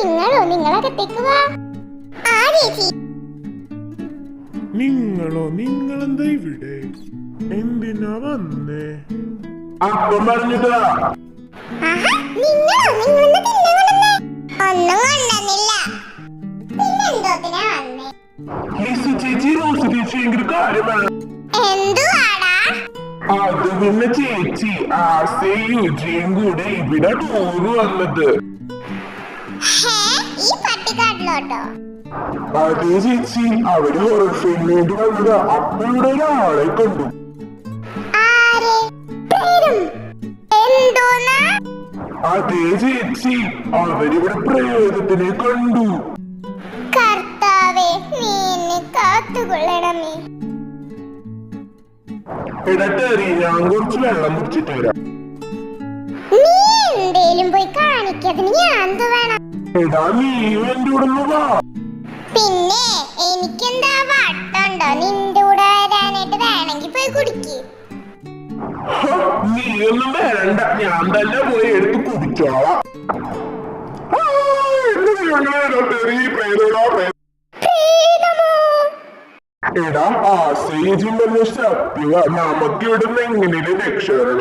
നിങ്ങളകത്തേക്ക് വാ. ആ ചേച്ചി. നിങ്ങളെന്താ ഇവിടെ? എന്തിനാ വന്നേ? അപ്പം പറഞ്ഞതാ. അത് പിന്നെ ചേച്ചി ആസയും യുജിയും കൂടെ ഇവിടെ ടൂറ് വന്നത്. അതേ ചേച്ചി, അവര് ഹൊറർ ഫിലിമിന് വന്നതാ. അപ്പൊ ഇവിടെ ഒരാളെ കണ്ടു. അതേ ചേച്ചി, അവരിവിടെ പ്രേതത്തിനെ കണ്ടു. ഇടത്തേറി ഞാൻ കുറച്ച് വെള്ളം കുടിച്ചിട്ട് വരാം. പോയി കാണിക്കതിന് ഞാൻ വേണം. എടാ നീ എന്റെ കൂടെ വാ. പിന്നെ എനിക്കെന്താ വട്ടുണ്ടോ? നിന്റെ കൂടെ വരാനായിട്ട് വേണമെങ്കിൽ പോയി കുടിക്ക്. നീ ഒന്നും വരണ്ട, ഞാൻ തന്നെ പോയി എടുത്ത് കുടിച്ചോളാം. എടാ ആസയും സത്യ നമുക്ക് ഇവിടുന്ന് എങ്ങനെയും രക്ഷപ്പെടണം.